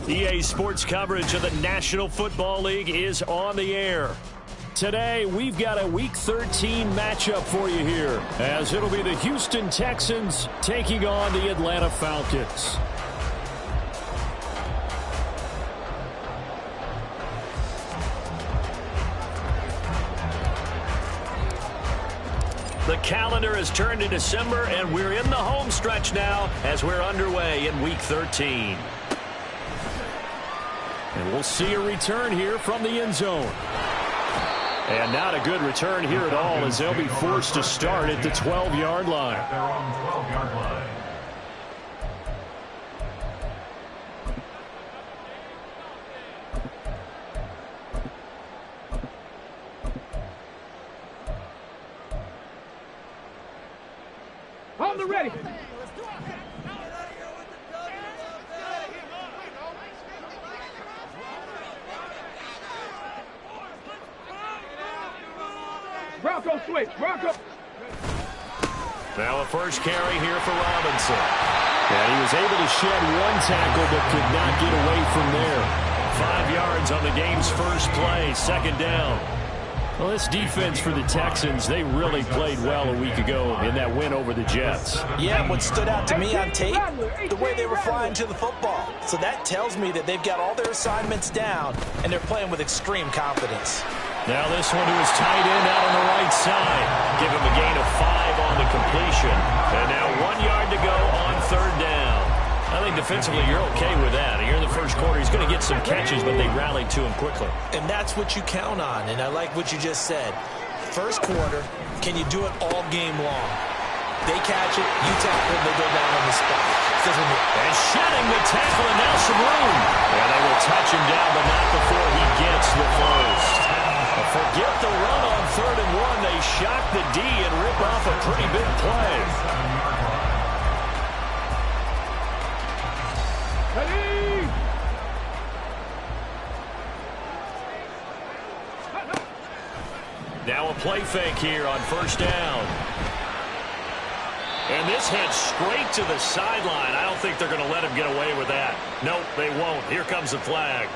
EA Sports coverage of the National Football League is on the air. Today, we've got a Week 13 matchup for you here, as it'll be the Houston Texans taking on the Atlanta Falcons. The calendar has turned to December, and we're in the home stretch now as we're underway in Week 13. And we'll see a return here from the end zone. And not a good return here at all, as they'll be forced to start at the 12-yard line. They're on the 12-yard line. On the ready. Bronco switch. Bronco. Now a first carry here for Robinson. And he was able to shed one tackle but could not get away from there. 5 yards on the game's first play, second down. Well, this defense for the Texans, they really played well a week ago in that win over the Jets. Yeah, what stood out to me on tape, the way they were flying to the football. So that tells me that they've got all their assignments down, and they're playing with extreme confidence. Now this one to his tight end out on the right side. Give him a gain of 5 on the completion. And now 1 yard to go on third down. I think defensively you're okay with that. Here in the first quarter, he's going to get some catches, but they rallied to him quickly. And that's what you count on, and I like what you just said. First quarter, can you do it all game long? They catch it, you tackle, they go down on the spot. And shedding the tackle, and now some room. Yeah, they will touch him down, but not before he gets the first. Forget the run on 3rd and 1. They shock the D and rip off a pretty big play. Ready. Now a play fake here on first down. And this heads straight to the sideline. I don't think they're going to let him get away with that. Nope, they won't. Here comes the flag.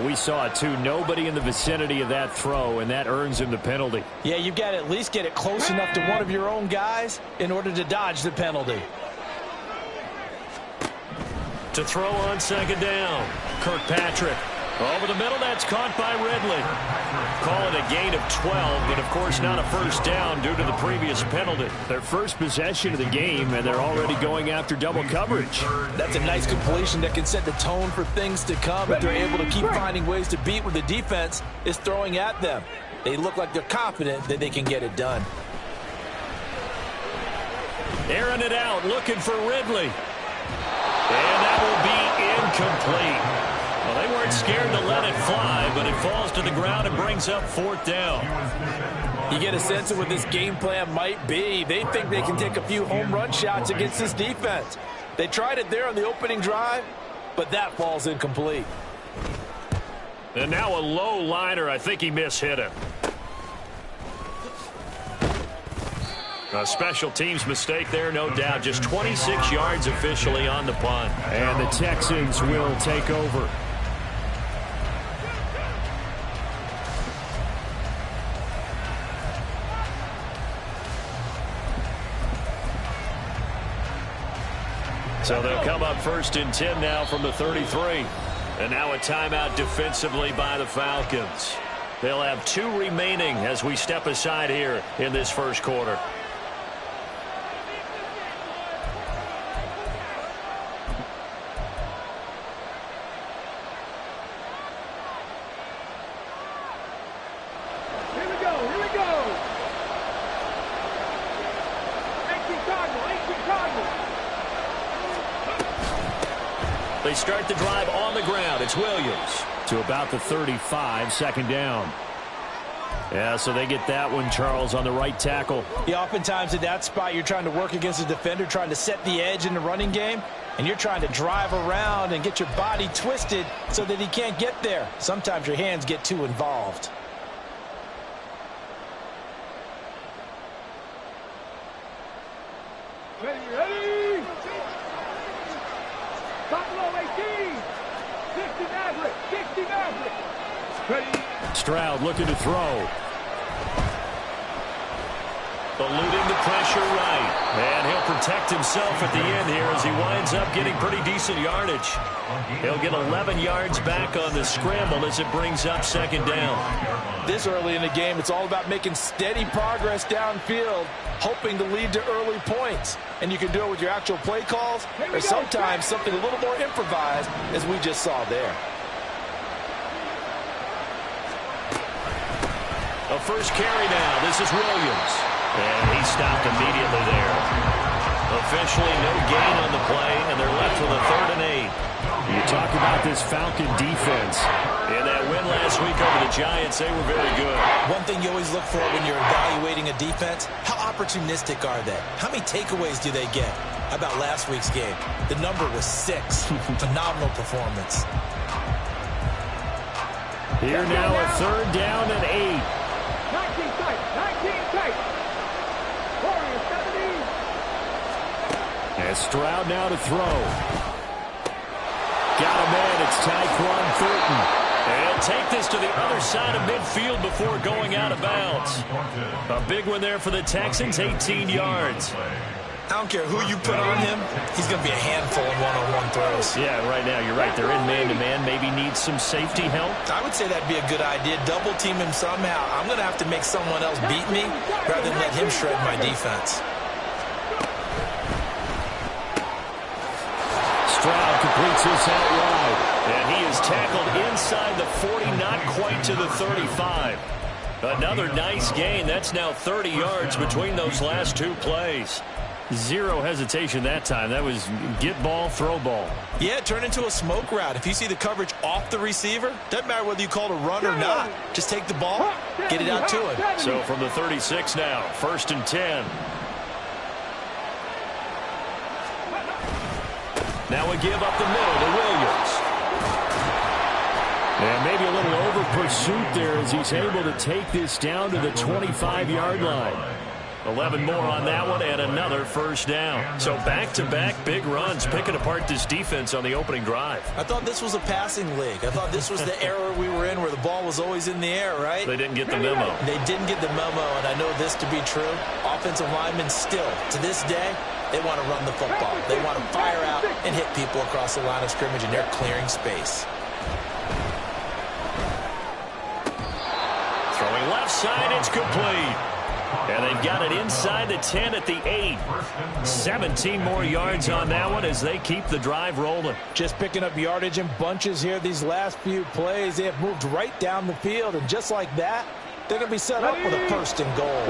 We saw it, too. Nobody in the vicinity of that throw, and that earns him the penalty. Yeah, you've got to at least get it close enough to one of your own guys in order to dodge the penalty. To throw on second down, Kirkpatrick. Over the middle, that's caught by Ridley. Call it a gain of 12, but of course not a first down due to the previous penalty. Their first possession of the game, and they're already going after double coverage. That's a nice completion that can set the tone for things to come if they're able to keep finding ways to beat what the defense is throwing at them. They look like they're confident that they can get it done. Airing it out, looking for Ridley. And that will be incomplete. Well, they weren't scared to let it fly, but it falls to the ground and brings up 4th down. You get a sense of what this game plan might be. They think they can take a few home run shots against this defense. They tried it there on the opening drive, but that falls incomplete. And now a low liner. I think he mishit it. A special teams mistake there, no doubt. Just 26 yards officially on the punt. And the Texans will take over. So they'll come up 1st and 10 now from the 33. And now a timeout defensively by the Falcons. They'll have 2 remaining as we step aside here in this first quarter. They start the drive on the ground. It's Williams to about the 35, second down. Yeah, so they get that one, Charles, on the right tackle. Yeah, oftentimes at that spot, you're trying to work against a defender, trying to set the edge in the running game, and you're trying to drive around and get your body twisted so that he can't get there. Sometimes your hands get too involved. Ready, ready! Top low, 18! Stroud looking to throw. Eluding the pressure right. And he'll protect himself at the end here as he winds up getting pretty decent yardage. He'll get 11 yards back on the scramble as it brings up second down. This early in the game, it's all about making steady progress downfield, hoping to lead to early points. And you can do it with your actual play calls or sometimes something a little more improvised, as we just saw there. A first carry now. This is Williams. And he stopped immediately there. Officially no gain on the play, and they're left with a 3rd and 8. You talk about this Falcon defense. In that win last week over the Giants, they were very good. One thing you always look for when you're evaluating a defense, how opportunistic are they? How many takeaways do they get? How about last week's game? The number was 6. Phenomenal performance. Here now a 3rd down and 8. 19 tight, 19 tight. Warriors 70. And Stroud now to throw. Got a man. It's Tyquan Thornton. And he'll take this to the other side of midfield before going out of bounds. A big one there for the Texans, 18 yards. I don't care who you put on him, he's going to be a handful in one-on-one throws. Yeah, right now, you're right. They're in man-to-man. Maybe need some safety help. I would say that'd be a good idea. Double team him somehow. I'm going to have to make someone else beat me rather than let him shred my defense. Stroud completes this out wide. And he is tackled inside the 40, not quite to the 35. Another nice gain. That's now 30 yards between those last 2 plays. Zero hesitation that time. That was get ball, throw ball. Yeah, it turned into a smoke route. If you see the coverage off the receiver, doesn't matter whether you call it a run or not. Just take the ball, get it out to him. So from the 36 now, 1st and 10. Now a give up the middle to Williams. And maybe a little over pursuit there as he's able to take this down to the 25-yard line. 11 more on that one and another 1st down. So back-to-back big runs picking apart this defense on the opening drive. I thought this was a passing league. I thought this was the era we were in where the ball was always in the air, right? They didn't get the memo. They didn't get the memo, and I know this to be true. Offensive linemen still, to this day, they want to run the football. They want to fire out and hit people across the line of scrimmage, and they're clearing space. Throwing left side, it's complete. And they've got it inside the 10 at the 8. 17 more yards on that one as they keep the drive rolling. Just picking up yardage in bunches here these last few plays. They have moved right down the field, and just like that, they're going to be set up with a 1st and goal.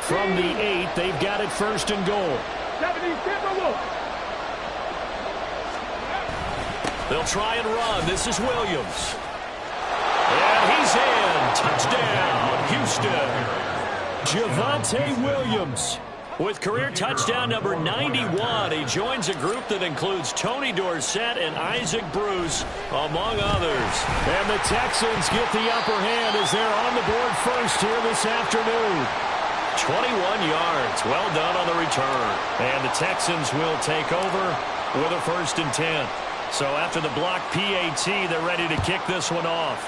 From the 8, they've got it 1st and goal. They'll try and run. This is Williams. And he's in. Touchdown, Houston. Javonte Williams with career touchdown number 91. He joins a group that includes Tony Dorsett and Isaac Bruce, among others. And the Texans get the upper hand as they're on the board first here this afternoon. 21 yards. Well done on the return. And the Texans will take over with a 1st and 10. So after the block PAT, they're ready to kick this one off.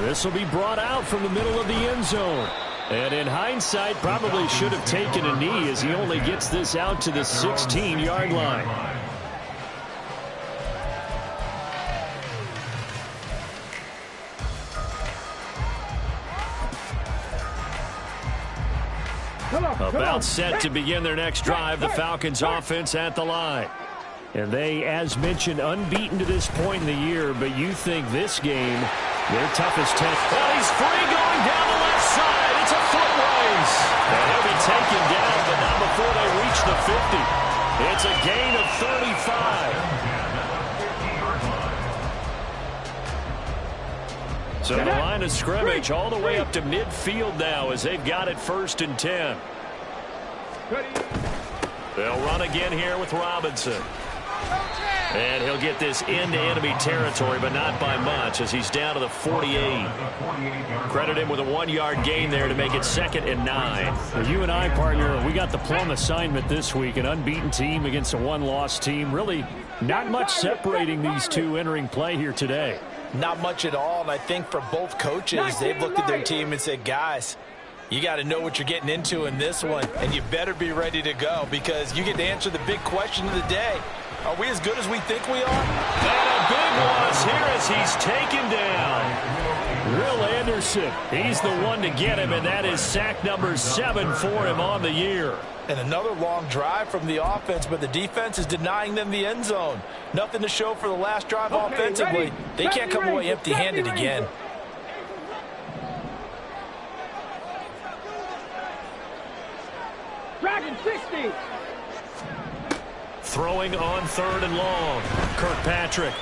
This will be brought out from the middle of the end zone. And in hindsight, probably should have taken a knee as he only gets this out to the 16-yard line. About set to begin their next drive, the Falcons offense at the line. And they, as mentioned, unbeaten to this point in the year, but you think this game, their toughest test. Well, he's free going down the left side. It's a foot race. And he'll be taken down, but not before they reach the 50. It's a gain of 35. So the line of scrimmage all the way up to midfield now as they've got it 1st and 10. They'll run again here with Robinson. And he'll get this into enemy territory, but not by much, as he's down to the 48. Credit him with a 1-yard gain there to make it 2nd and 9. Well, you and I, partner, we got the plum assignment this week. An unbeaten team against a one-loss team. Really not much separating these two entering play here today. Not much at all, and I think for both coaches, they've looked at their team and said, guys, you got to know what you're getting into in this one, and you better be ready to go because you get to answer the big question of the day. Are we as good as we think we are? And a big loss here as he's taken down. Will Anderson, he's the one to get him, and that is sack number 7 for him on the year. And another long drive from the offense, but the defense is denying them the end zone. Nothing to show for the last drive offensively. Ready. They can't come away empty-handed again. Dragon 60. Throwing on 3rd and long. Kirkpatrick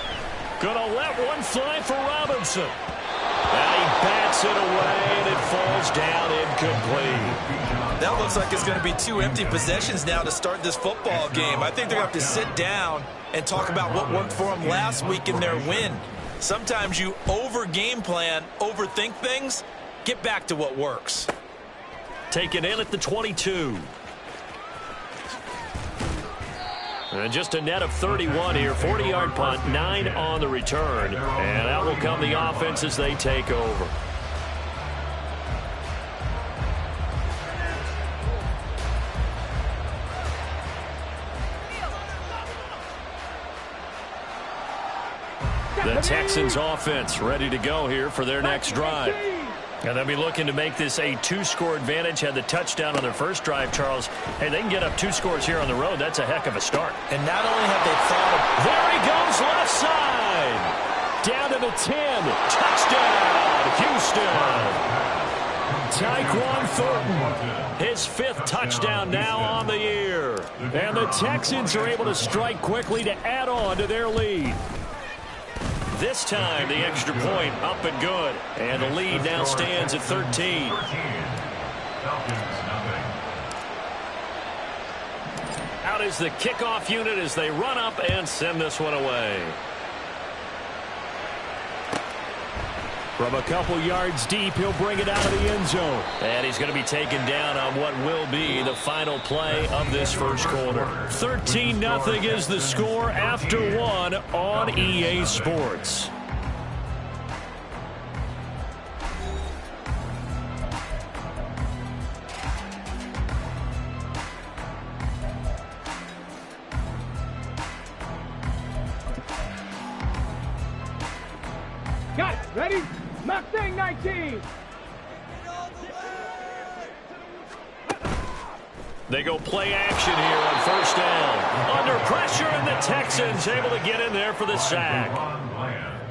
gonna let one fly for Robinson. And he bats it away, and it falls down incomplete. That looks like it's going to be 2 empty possessions now to start this football game. I think they're going to have to sit down and talk about what worked for them last week in their win. Sometimes you over-game plan, overthink things, get back to what works. Taken in at the 22. And just a net of 31 here. 40-yard punt, 9 on the return. And out will come the offense as they take over. The Texans offense ready to go here for their next drive. And they'll be looking to make this a 2-score advantage. Had the touchdown on their first drive, Charles. Hey, they can get up 2 scores here on the road. That's a heck of a start. And not only have they thought of... There he goes, left side. Down to the 10. Touchdown, Houston. Tyquan Thornton, his 5th touchdown now on the year. And the Texans are able to strike quickly to add on to their lead. This time, the extra point up and good. And the lead now stands at 13. Out is the kickoff unit as they run up and send this one away. From a couple yards deep, he'll bring it out of the end zone. And he's going to be taken down on what will be the final play of this first quarter. 13-0 is the score after 1 on EA Sports. Got it. Ready? Mustang 19. They go play action here on first down. Under pressure, and the Texans able to get in there for the sack.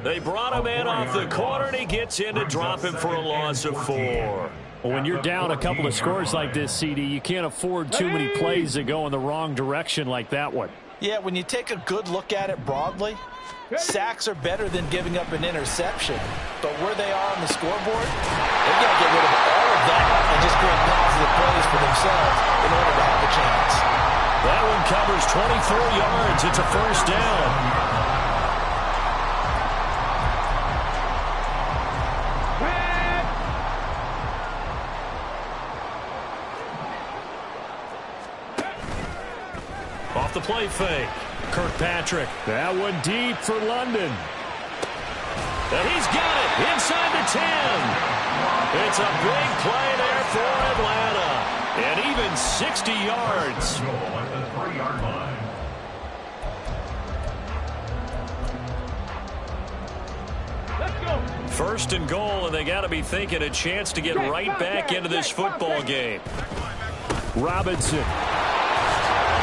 They brought him in off the corner, and he gets in to drop him for a loss of 4. Well, when you're down a couple of scores like this, CD, you can't afford too many plays that go in the wrong direction like that one. Yeah, when you take a good look at it broadly, sacks are better than giving up an interception. But where they are on the scoreboard, they've got to get rid of all of that and just create positive plays for themselves in order to have a chance. That one covers 24 yards. It's a first down. Off the play fake. Kirkpatrick. That one deep for London. And he's got it inside the 10. It's a big play there for Atlanta. And even 60 yards. At the 3-yard line. Let's go. First and goal, and they got to be thinking a chance to get right back into this football game. Robinson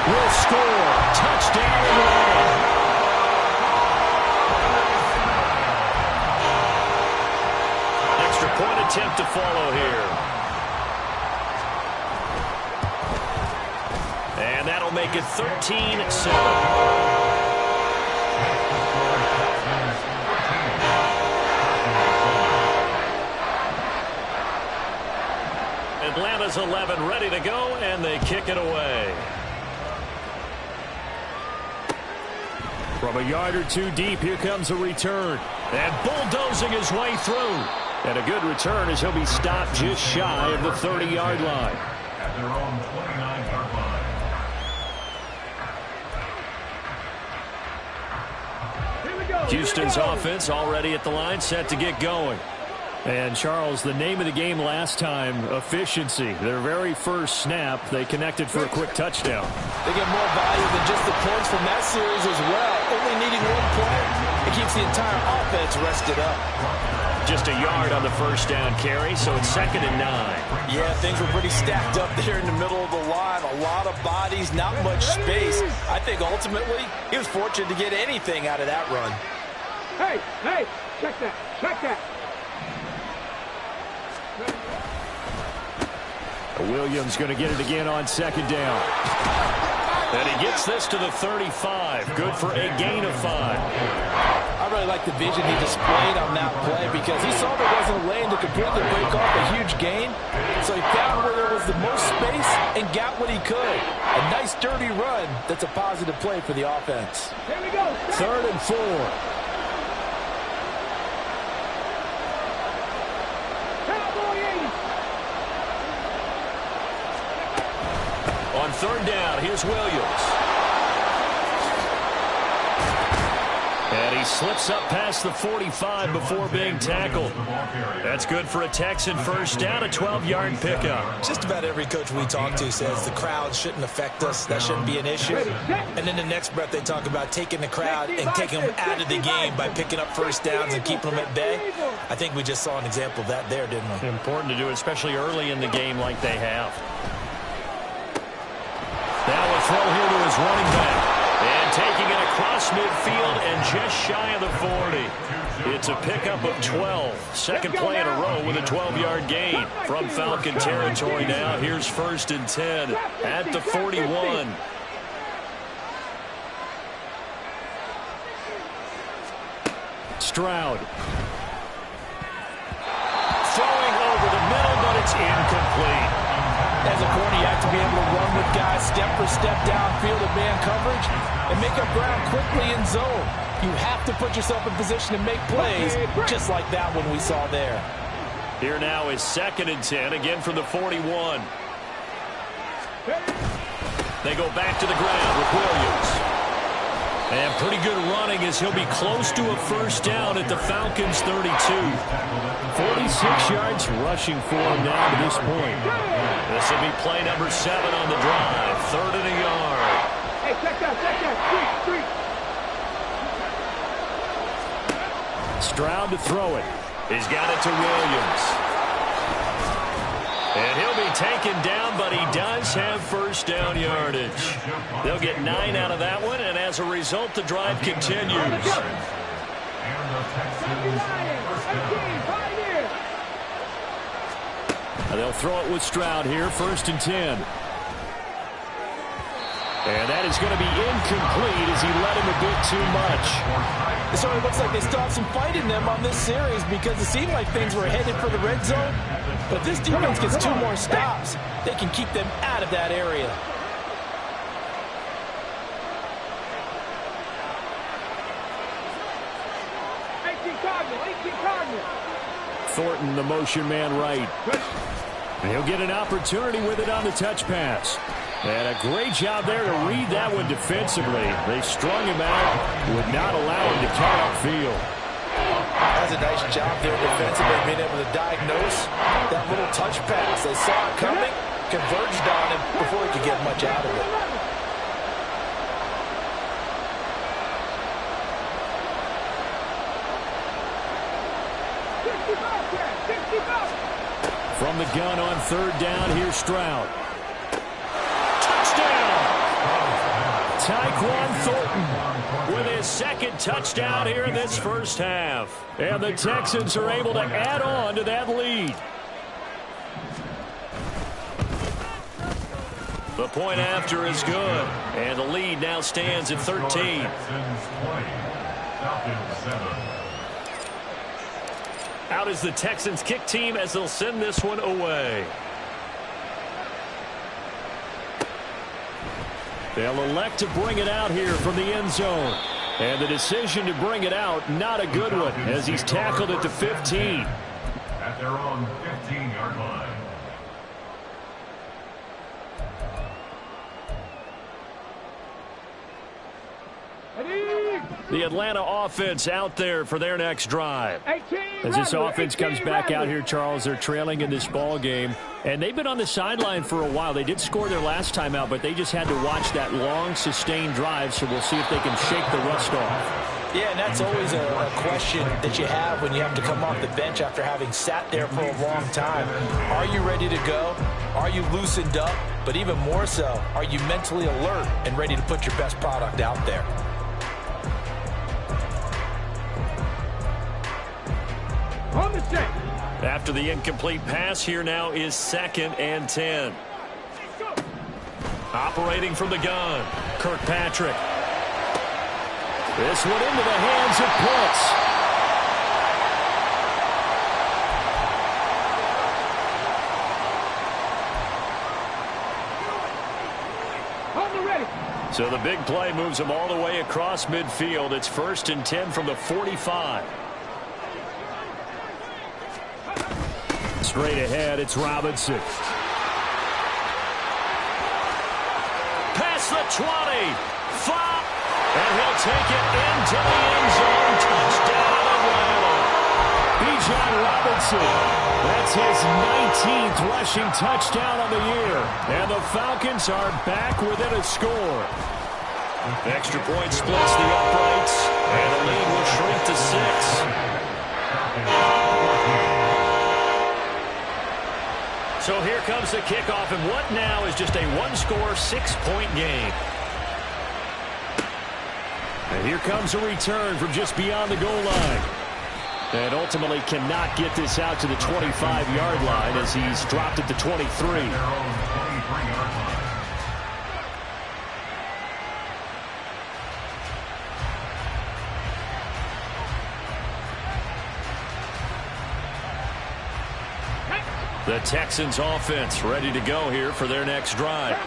will score. Touchdown. Extra point attempt to follow here. And that'll make it 13-7. Atlanta's 11 ready to go, and they kick it away. From a yard or two deep, here comes a return. And bulldozing his way through. And a good return as he'll be stopped just shy of the 30-yard line. At their own 29-yard line. Houston's offense already at the line, set to get going. And, Charles, the name of the game last time, efficiency. Their very first snap, they connected for a quick touchdown. They get more value than just the points from that series as well. Only needing one play, it keeps the entire offense rested up. Just a yard on the first down carry, so it's 2nd and 9. Yeah, things were pretty stacked up there in the middle of the line. A lot of bodies, not much space. I think ultimately he was fortunate to get anything out of that run. Hey, check that, check that. Williams going to get it again on 2nd down. And he gets this to the 35. Good for a gain of 5. I really like the vision he displayed on that play because he saw there wasn't a lane to completely break off a huge gain. So he found where there was the most space and got what he could. A nice, dirty run that's a positive play for the offense. Here we go. 3rd and 4. On 3rd down, here's Williams. And he slips up past the 45 before being tackled. That's good for a Texan first down, a 12-yard pickup. Just about every coach we talk to says the crowd shouldn't affect us. That shouldn't be an issue. And in the next breath, they talk about taking the crowd and taking them out of the game by picking up first downs and keeping them at bay. I think we just saw an example of that there, didn't we? Important to do, especially early in the game like they have. Now a throw here to his running back. And taking it across midfield and just shy of the 40. It's a pickup of 12. Second play in a row with a 12-yard gain. From Falcon territory now, here's 1st and 10 at the 41. Stroud. Throwing over the middle, but it's incomplete. As a corner, you have to be able to run with guys step for step downfield in man coverage and make up ground quickly in zone. You have to put yourself in position to make plays, just like that one we saw there. Here now is 2nd and 10, again from the 41. They go back to the ground with Williams. And pretty good running as he'll be close to a first down at the Falcons' 32. 46 yards rushing for him now to this point. This will be play number 7 on the drive. 3rd and a yard. Hey, check that. Stroud to throw it. He's got it to Williams. And he'll be taken down, but he does have first down yardage. They'll get 9 out of that one, and as a result, the drive continues. They'll throw it with Stroud here, 1st and 10. And that is going to be incomplete as he led him a bit too much. It sort of looks like they still have some fight in them on this series because it seemed like things were headed for the red zone. But if this defense gets 2 more stops, they can keep them out of that area. Thornton, the motion man right. And he'll get an opportunity with it on the touch pass. And a great job there to read that one defensively. They strung him out, would not allow him to cut upfield. That's a nice job there defensively, being able to diagnose that little touch pass. They saw it coming, converged on him before he could get much out of it. From the gun on 3rd down, here's Stroud. Touchdown! Tyquan Thornton with his 2nd touchdown here in this first half. And the Texans are able to add on to that lead. The point after is good. And the lead now stands at 13. Out is the Texans kick team as they'll send this one away. They'll elect to bring it out here from the end zone. And the decision to bring it out, not a good one, as he's tackled at the 15. At their own 15-yard line. The Atlanta offense out there for their next drive. As this offense comes back out here, Charles, they're trailing in this ball game. And they've been on the sideline for a while. They did score their last time out, but they just had to watch that long, sustained drive. So we'll see if they can shake the rust off. Yeah, and that's always a question that you have when you have to come off the bench after having sat there for a long time. Are you ready to go? Are you loosened up? But even more so, are you mentally alert and ready to put your best product out there? On the set. After the incomplete pass, here now is 2nd and 10. Operating from the gun, Kirkpatrick. This one into the hands of On the ready. Pitts. So the big play moves them all the way across midfield. It's 1st and 10 from the 45. Straight ahead, it's Robinson. Past the 20. Flop. And he'll take it into the end zone. Touchdown, Atlanta. Bijan Robinson. That's his 19th rushing touchdown of the year. And the Falcons are back within a score. Extra point splits the uprights. And the lead will shrink to 6. So here comes the kickoff, and what now is just a one-score, 6-point game. And here comes a return from just beyond the goal line. And ultimately cannot get this out to the 25-yard line as he's dropped at the 23. The Texans offense ready to go here for their next drive.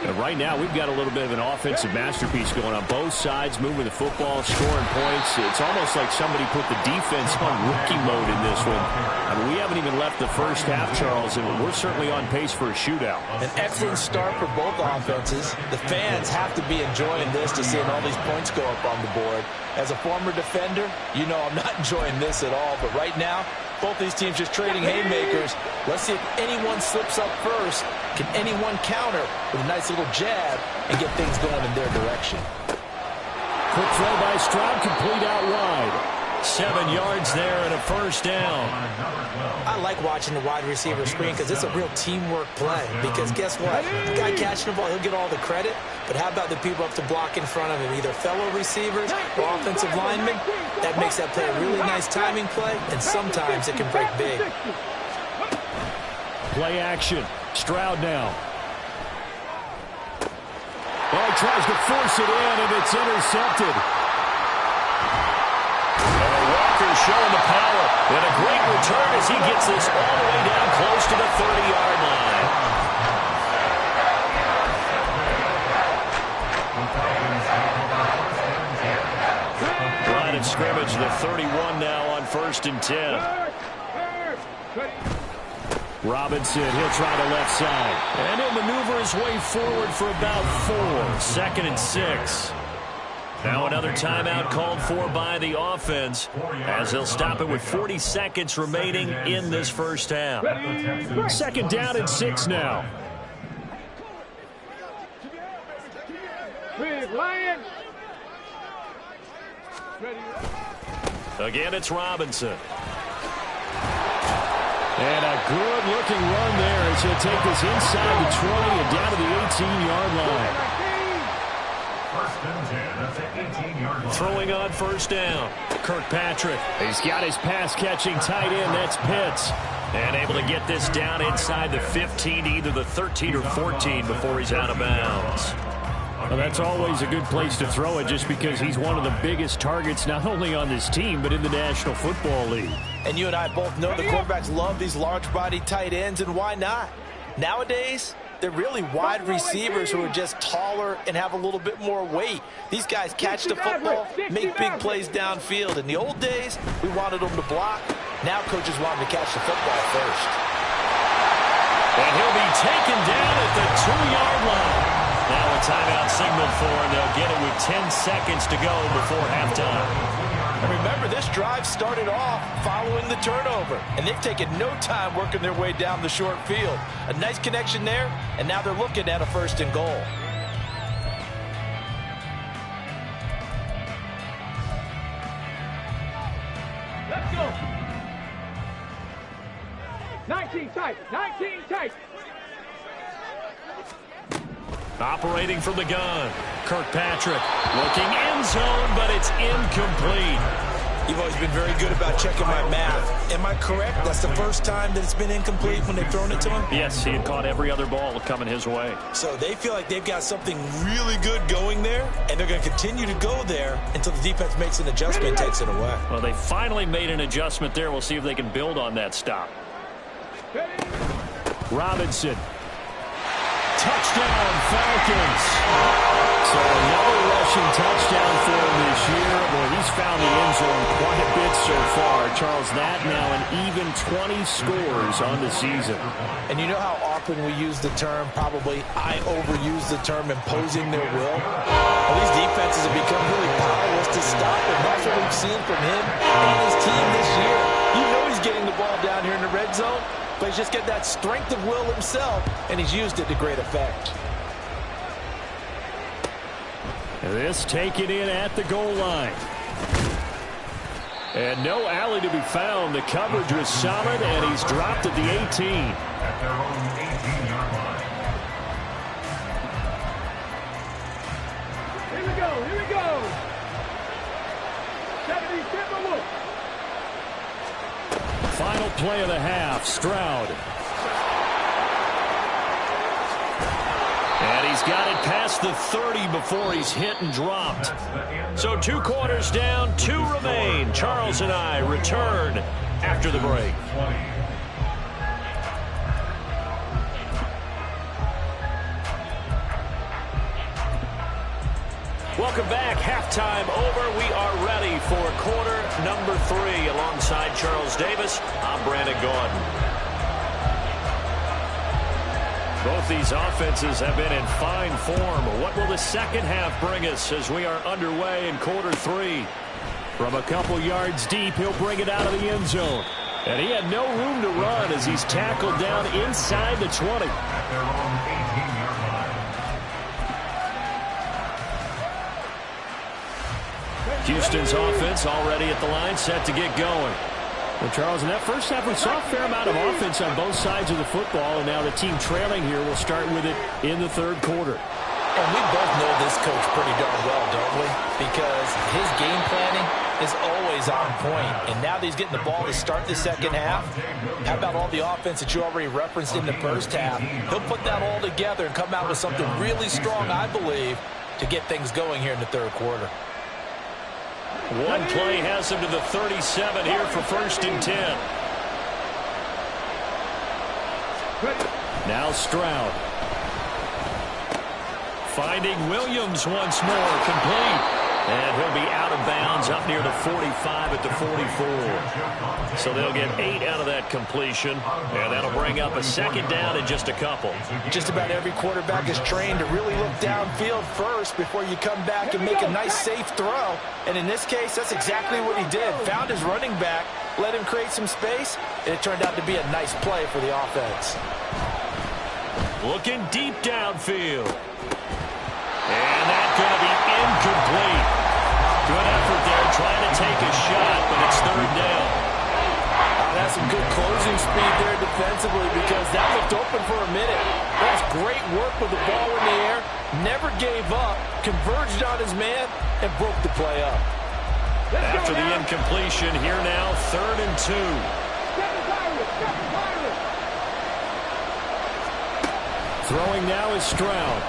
And right now, we've got a little bit of an offensive masterpiece going on. Both sides moving the football, scoring points. It's almost like somebody put the defense on rookie mode in this one. I mean, we haven't even left the first half, Charles, and we're certainly on pace for a shootout. An excellent start for both offenses. The fans have to be enjoying this to seeing all these points go up on the board. As a former defender, you know I'm not enjoying this at all. But right now, both these teams just trading haymakers. Let's see if anyone slips up first. Can anyone counter with a nice little jab and get things going in their direction? Quick throw by Stroud, complete out wide. 7 yards there and a first down. I like watching the wide receiver screen because it's a real teamwork play. Because guess what? The guy catching the ball, he'll get all the credit. But how about the people up to block in front of him? Either fellow receivers or offensive linemen. That makes that play a really nice timing play, and sometimes it can break big. Play action. Stroud now. Well, he tries to force it in, and it's intercepted. Walker showing the power. And a great return as he gets this all the way down close to the 30-yard line. Line of scrimmage, the 31 now on 1st and 10. Robinson, he'll try the left side. And he'll maneuver his way forward for about 4. 2nd and 6. Now another timeout called for by the offense as they'll stop it with 40 seconds remaining in this first half. 2nd down and 6 now. Again, it's Robinson. And a good-looking run there as he'll take this inside the 20 and down to the 18-yard line. Throwing on 1st down. Kirkpatrick. He's got his pass-catching tight end. That's Pitts. And able to get this down inside the 15 to either the 13 or 14 before he's out of bounds. Well, that's always a good place to throw it just because he's one of the biggest targets not only on this team but in the National Football League. And you and I both know the quarterbacks love these large-bodied tight ends, and why not? Nowadays, They're really wide receivers who are just taller and have a little bit more weight. These guys catch the football, make big plays downfield. In the old days, we wanted them to block. Now coaches want them to catch the football first. And he'll be taken down at the 2-yard line. Now a timeout signaled for, and they'll get it with 10 seconds to go before halftime. And remember, this drive started off following the turnover, and they've taken no time working their way down the short field. A nice connection there, and now they're looking at a 1st and goal. Let's go. 19 tight. 19 tight. Operating from the gun, Kirkpatrick looking end zone, but it's incomplete. You've always been very good about checking my math. Am I correct? That's the first time that it's been incomplete when they've thrown it to him? Yes, he had caught every other ball coming his way. So they feel like they've got something really good going there, and they're going to continue to go there until the defense makes an adjustment and takes it away. Well, they finally made an adjustment there. We'll see if they can build on that stop. Robinson. Touchdown, Falcons. So another rushing touchdown for him this year. Boy, he's found the end zone quite a bit so far. Charles, that now an even 20 scores on the season. And you know how often we use the term, probably I overuse the term, imposing their will? Well, these defenses have become really powerless to stop him. That's what we've seen from him and his team this year. You know he's getting the ball down here in the red zone, but he's just got that strength of will himself, and he's used it to great effect. This taken in at the goal line. And no alley to be found. The coverage was solid, and he's dropped at the 18. At their own 18-yard line. Here we go. Here we go. 77 look. Final play of the half, Stroud. And he's got it past the 30 before he's hit and dropped. So 2 quarters down, 2 remain. Charles and I return after the break. Welcome back. Halftime over. We are ready for quarter number 3. Alongside Charles Davis, I'm Brandon Gordon. Both these offenses have been in fine form. What will the second half bring us as we are underway in quarter 3? From a couple yards deep, he'll bring it out of the end zone. And he had no room to run as he's tackled down inside the 20. At their own 18-yard line. Houston's offense already at the line, set to get going. Well, Charles, in that first half, we saw a fair amount of offense on both sides of the football, and now the team trailing here will start with it in the third quarter. And we both know this coach pretty darn well, don't we? Because his game planning is always on point. And now that he's getting the ball to start the second half, how about all the offense that you already referenced in the first half? He'll put that all together and come out with something really strong, I believe, to get things going here in the third quarter. One play has him to the 37 here for 1st and 10. Now Stroud. Finding Williams once more, complete. And he'll be out of bounds up near the 45 at the 44. So they'll get 8 out of that completion, and that'll bring up a second down in just a couple. Just about every quarterback is trained to really look downfield first before you come back and make a nice, safe throw. And in this case, that's exactly what he did. Found his running back, let him create some space, and it turned out to be a nice play for the offense. Looking deep downfield. And that's going to be incomplete. Good effort there, trying to take a shot, but it's third down. That's some good closing speed there defensively because that looked open for a minute. That's great work with the ball in the air. Never gave up, converged on his man, and broke the play up. After the incompletion, here now, 3rd and 2. Throwing now is Stroud.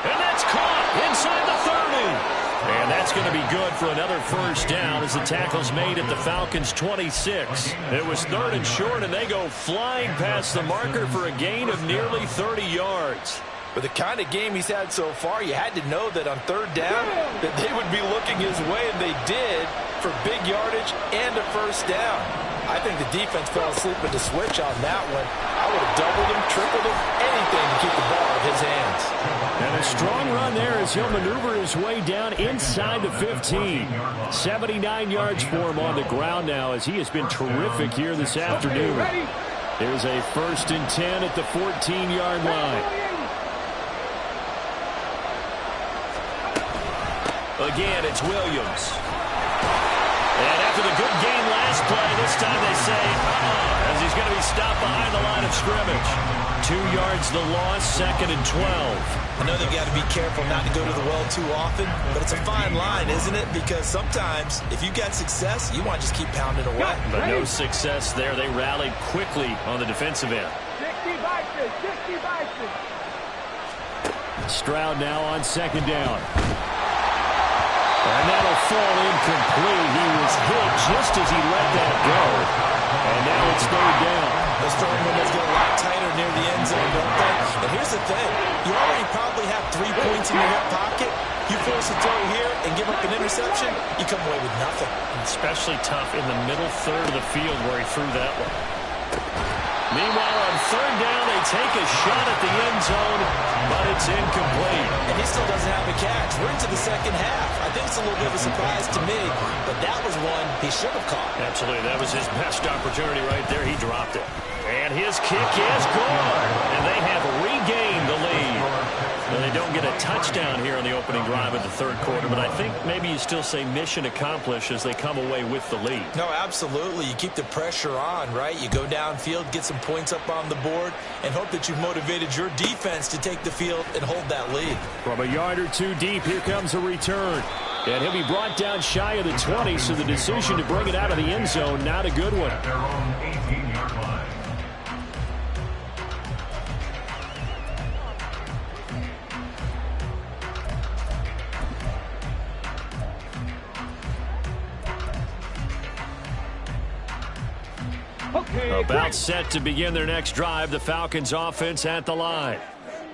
And that's caught inside the 30. And that's that's going to be good for another first down as the tackle's made at the Falcons' 26. It was 3rd and short, and they go flying past the marker for a gain of nearly 30 yards. With the kind of game he's had so far, you had to know that on 3rd down that they would be looking his way, and they did, for big yardage and a first down. I think the defense fell asleep with the switch on that one. I would have doubled him, tripled him, anything to keep the ball out of his hands. And a strong run there as he'll maneuver his way down inside the 15. 79 yards for him on the ground now as he has been terrific here this afternoon. There's a 1st and 10 at the 14-yard line. Again, it's Williams. And after the good game last play, this time they say, as he's going to be stopped behind the line of scrimmage. 2 yards the loss, 2nd and 12. I know they've got to be careful not to go to the well too often, but it's a fine line, isn't it? Because sometimes, if you've got success, you want to just keep pounding away. But no success there. They rallied quickly on the defensive end. 60 Vikings, 60 Vikings. Stroud now on 2nd down. And that'll fall incomplete. He was hit just as he let that go. And now it's 3rd down. Those throwing windows get a lot tighter near the end zone, don't they? And here's the thing. You already probably have 3 points in your hip pocket. You force a throw here and give up an interception, you come away with nothing. Especially tough in the middle third of the field where he threw that one. Meanwhile, on 3rd down, they take a shot at the end zone, but it's incomplete. And he still doesn't have a catch. We're into the second half. I think it's a little bit of a surprise to me, but that was one he should have caught. Absolutely. That was his best opportunity right there. He dropped it. And his kick is gone. And they have regained the lead. And they don't get a touchdown here on the opening drive of the 3rd quarter, but I think maybe you still say mission accomplished as they come away with the lead. No, absolutely. You keep the pressure on, right? You go downfield, get some points up on the board, and hope that you've motivated your defense to take the field and hold that lead. From a yard or 2 deep, here comes a return. And he'll be brought down shy of the 20, so the decision to bring it out of the end zone, not a good one. Their own 18-yard line. About set to begin their next drive, the Falcons offense at the line.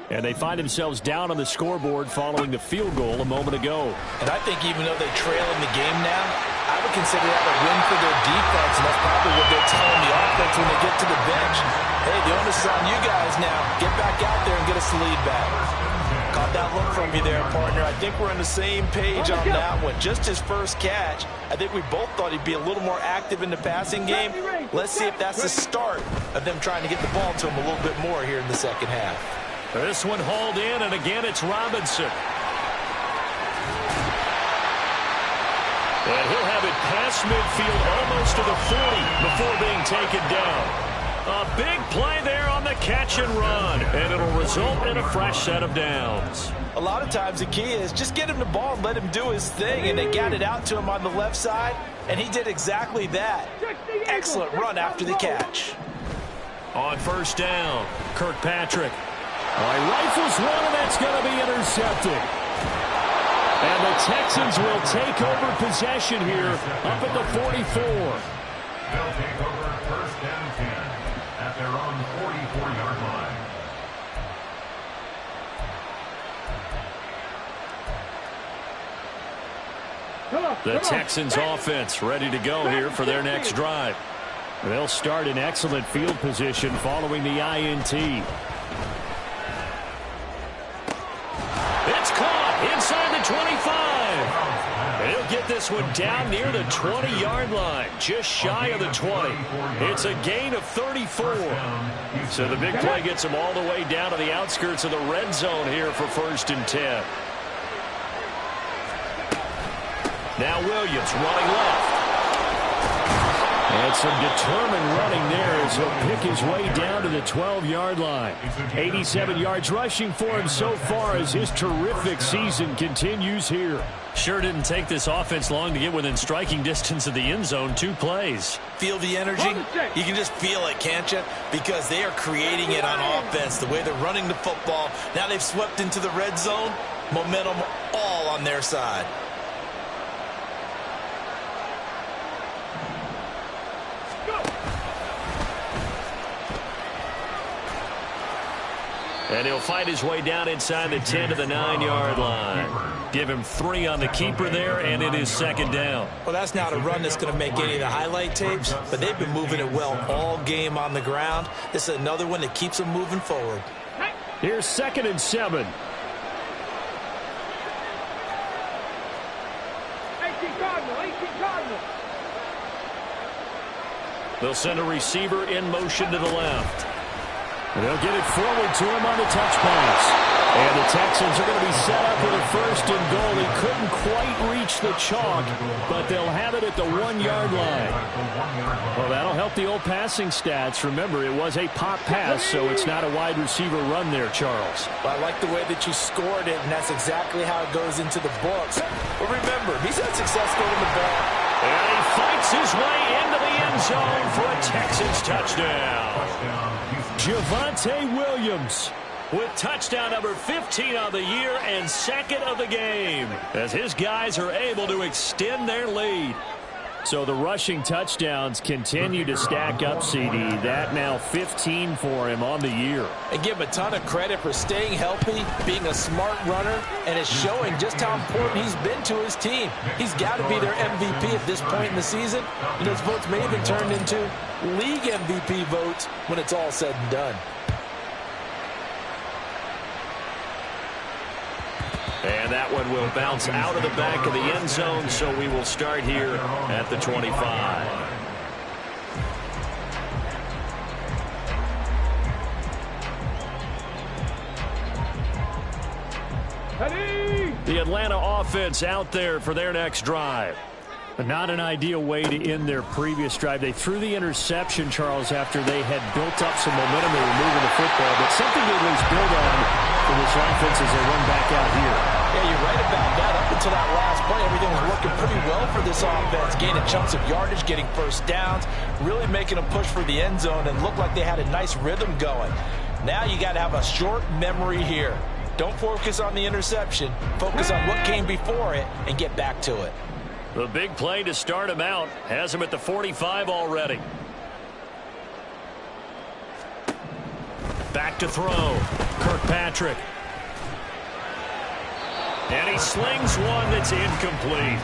And they find themselves down on the scoreboard following the field goal a moment ago. And I think even though they trail in the game now, I would consider that a win for their defense, and that's probably what they're telling the offense when they get to the bench. Hey, the onus is on you guys now. Get back out there and get us the lead back. Caught that look from you there, partner. I think we're on the same page on that one. Just his first catch. I think we both thought he'd be a little more active in the passing game. Let's see if that's the start of them trying to get the ball to him a little bit more here in the second half. This one hauled in, and again it's Robinson. And he'll have it past midfield almost to the 40 before being taken down. A big play there on the catch and run, and it'll result in a fresh set of downs. A lot of times the key is just get him the ball and let him do his thing, and they got it out to him on the left side, and he did exactly that. Excellent run after the catch. On 1st down, Kirkpatrick. He rifles one, and that's going to be intercepted. And the Texans will take over possession here up at the 44. They'll take over 1st and 10 at their own 44-yard line. The Texans offense ready to go here for their next drive. They'll start in excellent field position following the INT. It's caught inside the 25. He'll get this one down near the 20-yard line, just shy of the 20. It's a gain of 34. So the big play gets him all the way down to the outskirts of the red zone here for 1st and 10. Now Williams running left. And some determined running there as he'll pick his way down to the 12-yard line. 87 yards rushing for him so far as his terrific season continues here. Sure didn't take this offense long to get within striking distance of the end zone. 2 plays. Feel the energy? You can just feel it, can't you? Because they are creating it on offense, the way they're running the football. Now they've swept into the red zone. Momentum all on their side. And he'll fight his way down inside the 10 to the 9-yard line. Give him 3 on the keeper there, and it is second down. Well, that's not a run that's going to make any of the highlight tapes, but they've been moving it well all game on the ground. This is another one that keeps them moving forward. Here's 2nd and 7. 18 Cardinal. They'll send a receiver in motion to the left. They'll get it forward to him on the touch pass. And the Texans are going to be set up with a 1st and goal. He couldn't quite reach the chalk, but they'll have it at the 1-yard line. Well, that'll help the old passing stats. Remember, it was a pop pass, so it's not a wide receiver run there, Charles. Well, I like the way that you scored it, and that's exactly how it goes into the books. But remember, he's had success getting the ball. And he fights his way into the end zone for a Texans touchdown. Javonte Williams with touchdown number 15 on the year and 2nd of the game, as his guys are able to extend their lead. So the rushing touchdowns continue to stack up, CD. That now 15 for him on the year. And give him a ton of credit for staying healthy, being a smart runner, and it's showing just how important he's been to his team. He's got to be their MVP at this point in the season, and those votes may even turn into league MVP votes when it's all said and done. And that one will bounce out of the back of the end zone, so we will start here at the 25. The Atlanta offense out there for their next drive. But not an ideal way to end their previous drive. They threw the interception, Charles, after they had built up some momentum. They were moving the football, but something they at least build on for this offense as they run back out here. Yeah, you're right about that. Up until that last play, everything was working pretty well for this offense. Gaining chunks of yardage, getting first downs, really making a push for the end zone, and looked like they had a nice rhythm going. Now you got to have a short memory here. Don't focus on the interception. Focus on what came before it and get back to it. The big play to start him out has him at the 45 already. Back to throw. Kirkpatrick. And he slings one that's incomplete.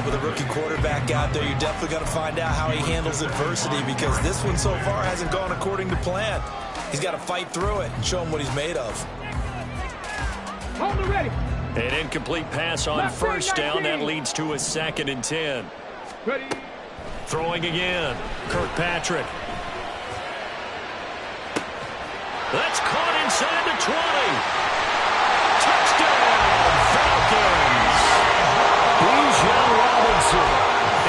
With a rookie quarterback out there, you're definitely going to find out how he handles adversity, because this one so far hasn't gone according to plan. He's got to fight through it and show him what he's made of. Hold it ready. An incomplete pass on first down. That leads to a 2nd and 10. Ready. Throwing again. Kirkpatrick. That's caught inside the 20. Touchdown, Falcons. Bijan Robinson.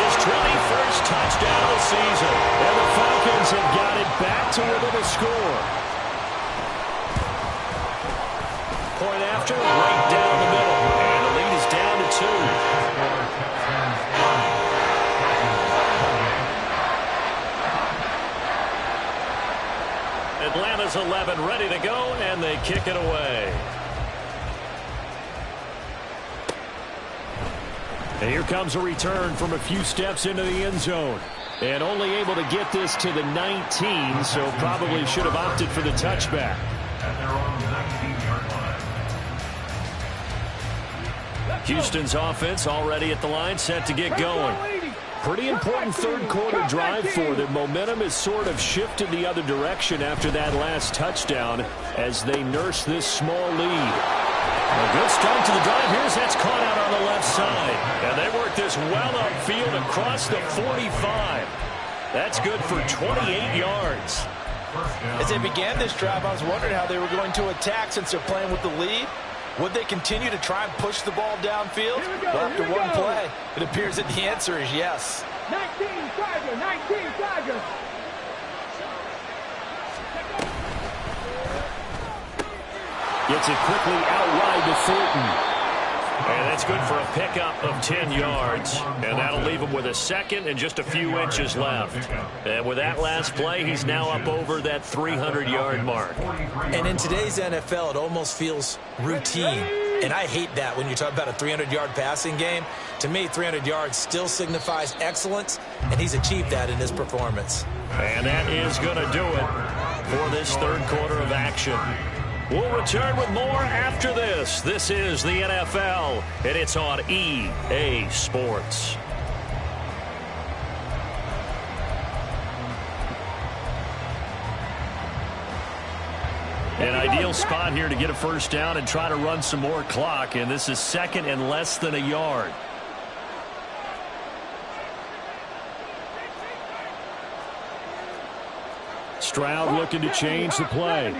His 21st touchdown of the season. And the Falcons have got it back to within a score. Point after, right down the middle. And the lead is down to 2. Atlanta's 11 ready to go, and they kick it away. And here comes a return from a few steps into the end zone. And only able to get this to the 19, so probably should have opted for the touchback. At their own 19-yard line. Houston's offense already at the line, set to get going. Pretty important third quarter drive for them. Momentum has sort of shifted the other direction after that last touchdown as they nurse this small lead. A good start to the drive. Here's that's caught out on the left side. And they work this well upfield across the 45. That's good for 28 yards. As they began this drive, I was wondering how they were going to attack since they're playing with the lead. Would they continue to try and push the ball downfield? Well, after one play, it appears that the answer is yes. 19 Tiger, 19 Tiger. Gets it quickly out wide to Thornton. And that's good for a pickup of 10 yards. And that'll leave him with a 2nd and just a few inches left. And with that last play, he's now up over that 300-yard mark. And in today's NFL, it almost feels routine. And I hate that when you talk about a 300-yard passing game. To me, 300 yards still signifies excellence, and he's achieved that in his performance. And that is going to do it for this third quarter of action. We'll return with more after this. This is the NFL, and it's on EA Sports. An ideal spot here to get a first down and try to run some more clock, and this is second and less than a yard. Stroud looking to change the play.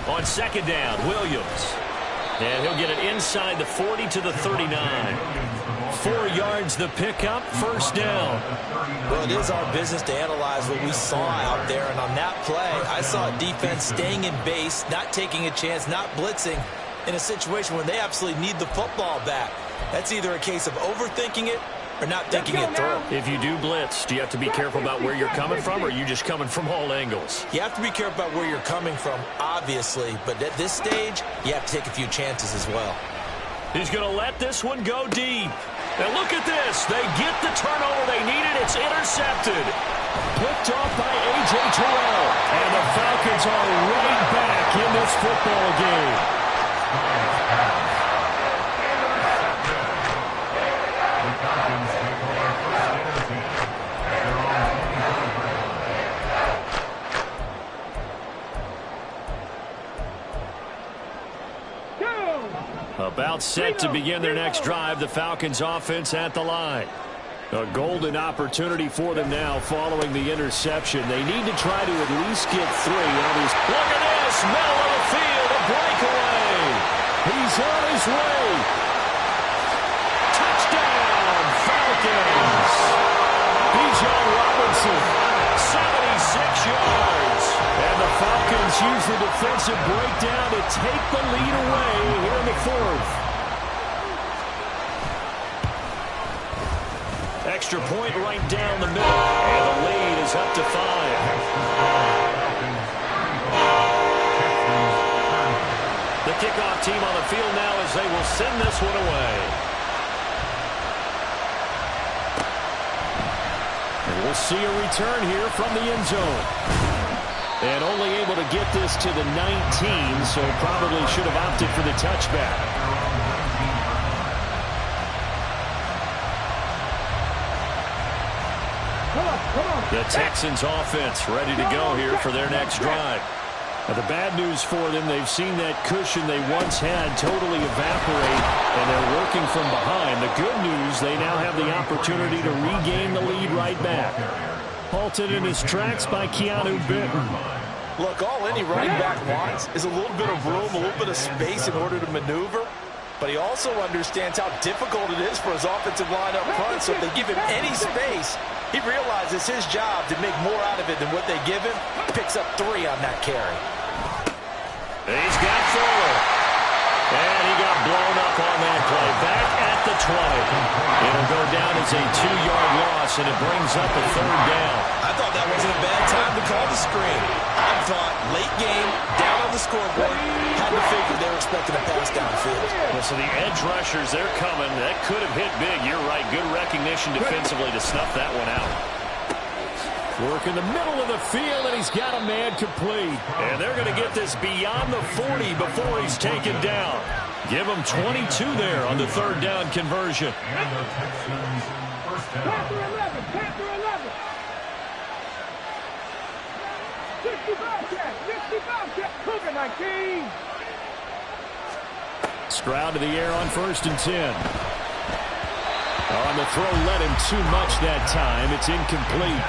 On second down, Williams. And he'll get it inside the 40 to the 39. 4 yards the pickup, first down. Well, it is our business to analyze what we saw out there. And on that play, I saw a defense staying in base, not taking a chance, not blitzing in a situation where they absolutely need the football back. That's either a case of overthinking it or not thinking it through. If you do blitz, do you have to be careful about where you're coming from, or are you just coming from all angles? You have to be careful about where you're coming from, obviously. But at this stage, you have to take a few chances as well. He's going to let this one go deep. And look at this. They get the turnover they needed. It's intercepted. Picked off by A.J. Terrell. And the Falcons are right back in this football game. About set to begin their next drive, the Falcons offense at the line. A golden opportunity for them now following the interception. They need to try to at least get 3 on his... Look at this, middle of the field, a breakaway. He's on his way. Touchdown, Falcons. Bijan Robinson. 76 yards. And the Falcons use the defensive breakdown to take the lead away here in the 4th. Extra point right down the middle, and the lead is up to 5. The kickoff team on the field now as they will send this one away. And we'll see a return here from the end zone. And only able to get this to the 19, so probably should have opted for the touchback. The Texans offense ready to go here for their next drive. Now, the bad news for them, they've seen that cushion they once had totally evaporate, and they're working from behind. The good news, they now have the opportunity to regain the lead right back. Halted in his tracks by Keanu Benton. Look, all any running back wants is a little bit of room, a little bit of space in order to maneuver. But he also understands how difficult it is for his offensive line up front. So if they give him any space, he realizes his job to make more out of it than what they give him. Picks up 3 on that carry. He's got 4. And he got blown up on that play. Back at the 20. It'll go down as a 2-yard loss, and it brings up a 3rd down. I thought that wasn't a bad time to call the screen. I thought late game, down on the scoreboard, had to figure they were expecting a pass downfield. Well, so the edge rushers, they're coming. That could have hit big. You're right. Good recognition defensively to snuff that one out. Work in the middle of the field, and he's got a man complete. And they're going to get this beyond the 40 before he's taken down. Give him 22 there on the 3rd down conversion. And the Texans first down. Panther 11, Panther 11. 65 catch, 65 catch, Cougar 19. Stroud to the air on 1st and 10. On the throw, led him too much that time. It's incomplete.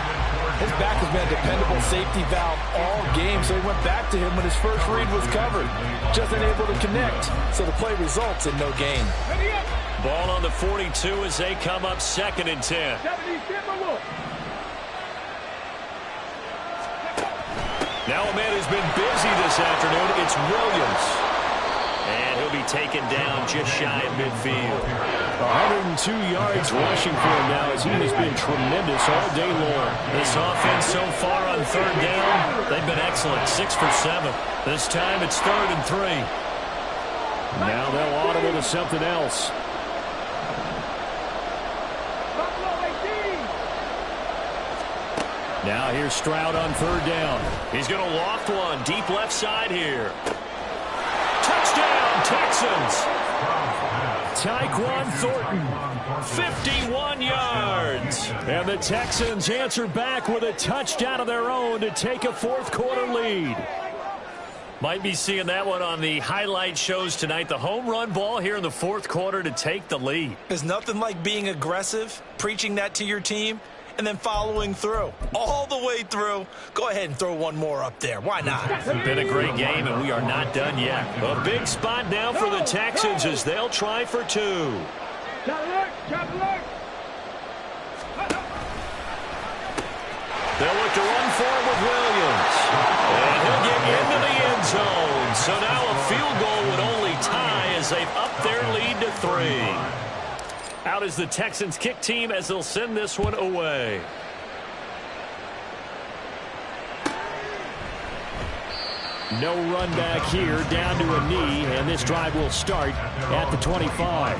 His back has been a dependable safety valve all game, so he went back to him when his first read was covered. Just unable to connect, so the play results in no gain. Ball on the 42 as they come up 2nd and 10. Now a man who's been busy this afternoon, it's Williams. And he'll be taken down just shy of midfield. 102 yards rushing for him now as he has been tremendous all day long. This offense so far on 3rd down, they've been excellent. 6 for 7. This time it's 3rd and 3. Now they'll audible to something else. Now here's Stroud on third down. He's going to loft one deep left side here. Touchdown, Texans. Tyquan Thornton, 51 yards. and the Texans answer back with a touchdown of their own to take a fourth-quarter lead. Might be seeing that one on the highlight shows tonight. The home run ball here in the fourth quarter to take the lead. There's nothing like being aggressive, preaching that to your team, and then following through. All the way through. Go ahead and throw one more up there. Why not? It's been a great game, and we are not done yet. A big spot now for the Texans as they'll try for two. They'll look to run forward with Williams. And he'll get into the end zone. So now a field goal would only tie as they've upped their lead to 3. Out is the Texans kick team as they'll send this one away. No run back here, down to a knee, and this drive will start at the 25.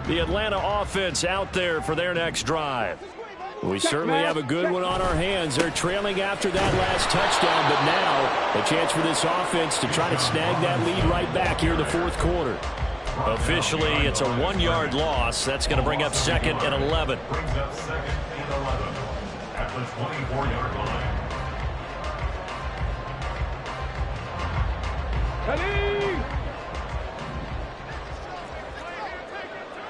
The Atlanta offense out there for their next drive. We certainly have a good one on our hands. They're trailing after that last touchdown, but now a chance for this offense to try to snag that lead right back here in the fourth quarter. Officially, it's a 1-yard loss. That's going to bring up 2nd and 11. Brings up 2nd and 11 at the 24-yard line.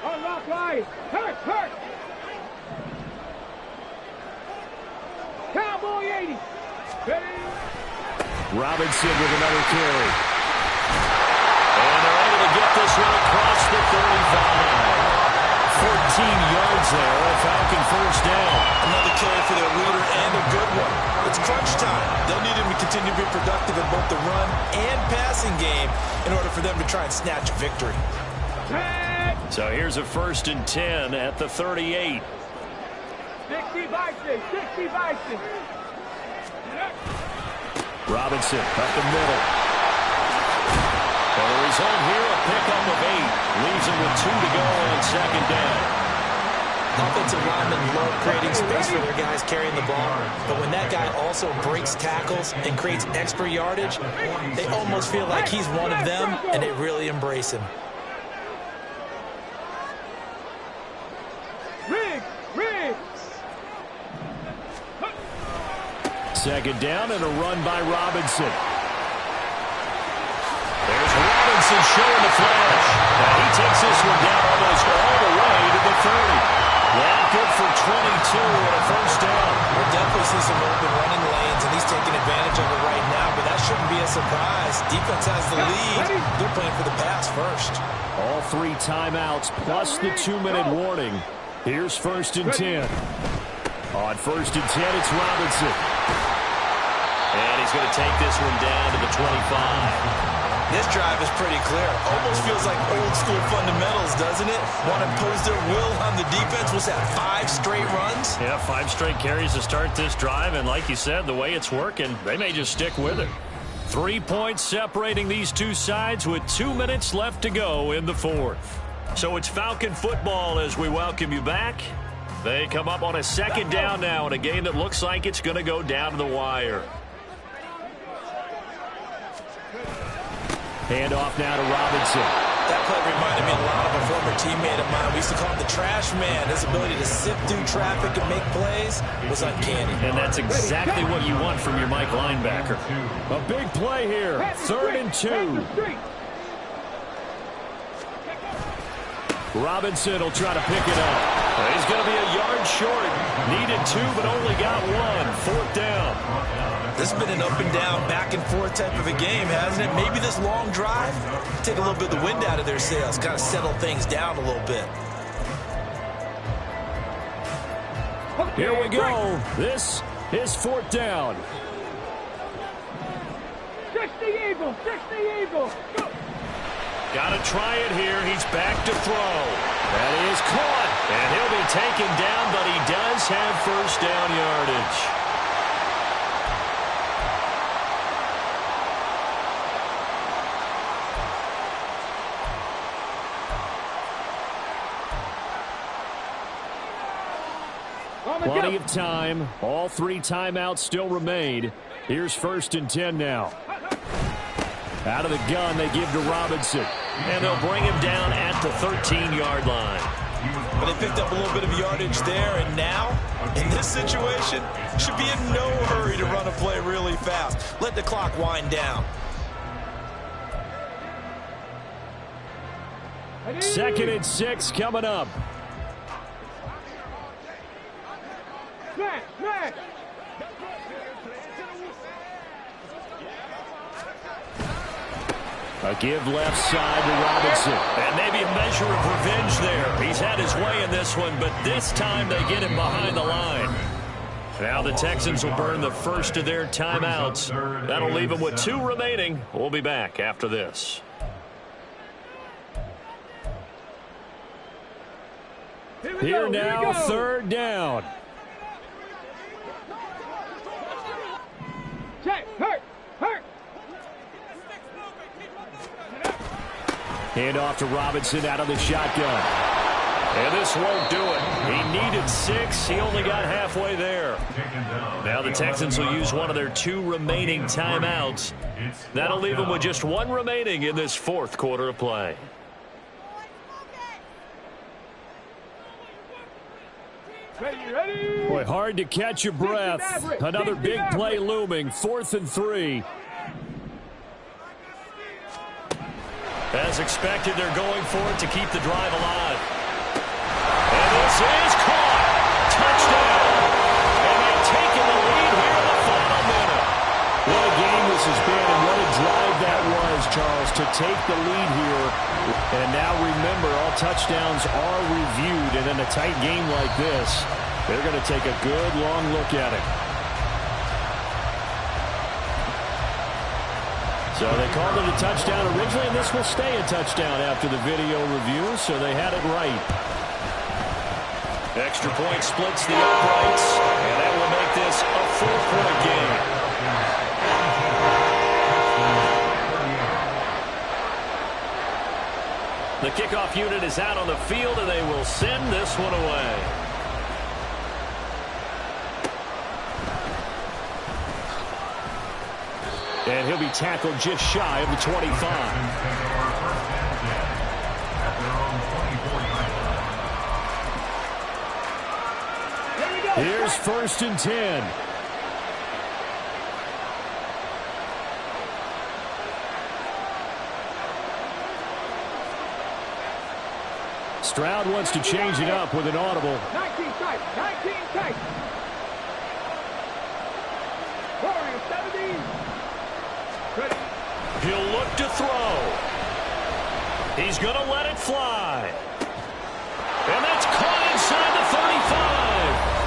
Unlock line. Hurt. Cowboy 80. Robinson with another carry. And they're able to get this one across the 35. 14 yards there, a Falcon first down. Another carry for their leader and a good one. It's crunch time. They'll need him to continue to be productive in both the run and passing game in order for them to try and snatch a victory. So here's a 1st and 10 at the 38. 60 Bison. Robinson up the middle. Well, the result here, a pickup of 8. Leaves him with 2 to go on 2nd down. Offensive linemen love creating space for their guys carrying the ball, but when that guy also breaks tackles and creates extra yardage, they almost feel like he's one of them, and they really embrace him. Riggs. 2nd down and a run by Robinson. There's Robinson showing the flash. And he takes this one down almost all the way to the 30. Yeah, good for 22 and a first down. We'll definitely see some open running lanes, and he's taking advantage of it right now, but that shouldn't be a surprise. Defense has the lead. They're playing for the pass first. All 3 timeouts plus the 2-minute warning. Here's 1st and 10. On 1st and 10, it's Robinson. And he's going to take this one down to the 25. This drive is pretty clear. Almost feels like old school fundamentals, doesn't it? Want to impose their will on the defense. Was that 5 straight runs? Yeah, 5 straight carries to start this drive. And like you said, the way it's working, they may just stick with it. 3 points separating these two sides with 2 minutes left to go in the fourth. So it's Falcon football as we welcome you back. They come up on a 2nd down now in a game that looks like it's going to go down to the wire. Handoff now to Robinson. That play reminded me a lot of a former teammate of mine. We used to call him the trash man. His ability to sift through traffic and make plays was uncanny. And that's exactly what you want from your Mike linebacker. A big play here. 3rd and 2. Robinson will try to pick it up. He's going to be a yard short. Needed 2, but only got 1. 4th down. This has been an up and down, back and forth type of a game, hasn't it? Maybe this long drive, take a little bit of the wind out of their sails, kind of settle things down a little bit. Here we go. This is 4th down. 60 Eagles. Go. Got to try it here. He's back to throw. That is caught. And he'll be taken down, but he does have first down yardage. Plenty of time. All 3 timeouts still remain. Here's 1st and 10 now. Out of the gun, they give to Robinson. And they'll bring him down at the 13-yard line. But they picked up a little bit of yardage there, and now, in this situation, should be in no hurry to run a play really fast. Let the clock wind down. 2nd and 6 coming up. Smash, smash. A give left side to Robinson. And maybe a measure of revenge there. He's had his way in this one, but this time they get him behind the line. Now the Texans will burn the first of their timeouts. That'll leave them with 2 remaining. We'll be back after this. Here now, 3rd down. Check, hurt, hurt. Hand off to Robinson out of the shotgun. And this won't do it. He needed 6. He only got halfway there. Now the Texans will use one of their 2 remaining timeouts. That'll leave them with just 1 remaining in this 4th quarter of play. Ready. Boy, hard to catch your breath. Another big play looming. 4th and 3. As expected, they're going for it to keep the drive alive. And this is caught. Touchdown. And they've taken the lead here in the final minute. What a game this has been, and what a drive that was, Charles, to take the lead here. And now remember, all touchdowns are reviewed, and in a tight game like this, they're going to take a good long look at it. So they called it a touchdown originally, and this will stay a touchdown after the video review, so they had it right. Extra point splits the uprights, and that will make this a 4-point game. The kickoff unit is out on the field, and they will send this one away. And he'll be tackled just shy of the 25. Here's 1st and 10. Stroud wants to change it up with an audible. 19 tight, 19 tight. 17. Ready. He'll look to throw. He's going to let it fly. And that's caught inside the 35.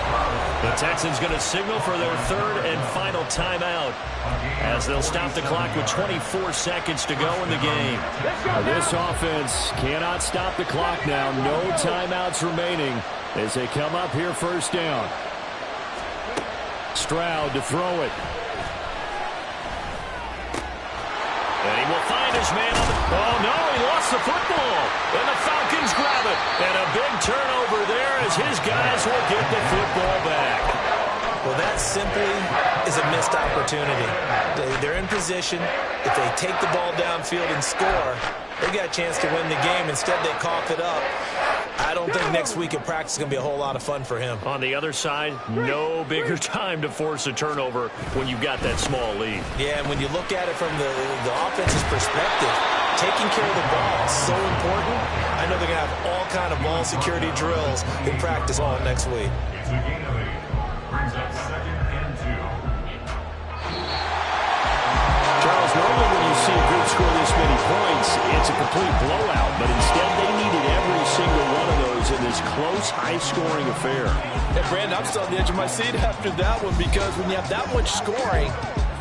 The Texans going to signal for their 3rd and final timeout as they'll stop the clock with 24 seconds to go in the game. This offense cannot stop the clock now. No timeouts remaining as they come up here 1st down. Stroud to throw it. And he will find his man on the... Oh, no, he lost the football. And the Falcons grab it. And a big turnover there as his guys will get the football back. Well, that simply is a missed opportunity. They're in position. If they take the ball downfield and score, they got a chance to win the game. Instead, they cough it up. I don't think next week in practice is going to be a whole lot of fun for him. On the other side, no bigger time to force a turnover when you've got that small lead. Yeah, and when you look at it from the offense's perspective, taking care of the ball is so important. I know they're going to have all kind of ball security drills in practice all next week. It's a gain of 8. Brings up 2nd and 2. Charles, normally when you see a group score this many points, it's a complete blowout. But instead, they needed every single one of those in this close, high-scoring affair. And Brandon, I'm still on the edge of my seat after that one because when you have that much scoring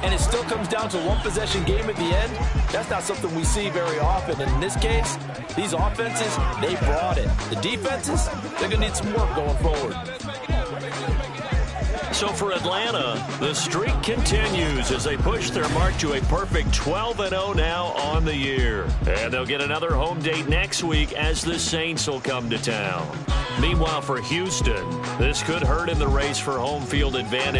and it still comes down to 1-possession game at the end, that's not something we see very often. And in this case, these offenses, they brought it. The defenses, they're going to need some work going forward. So for Atlanta, the streak continues as they push their mark to a perfect 12-0 now on the year. And they'll get another home date next week as the Saints will come to town. Meanwhile, for Houston, this could hurt in the race for home field advantage.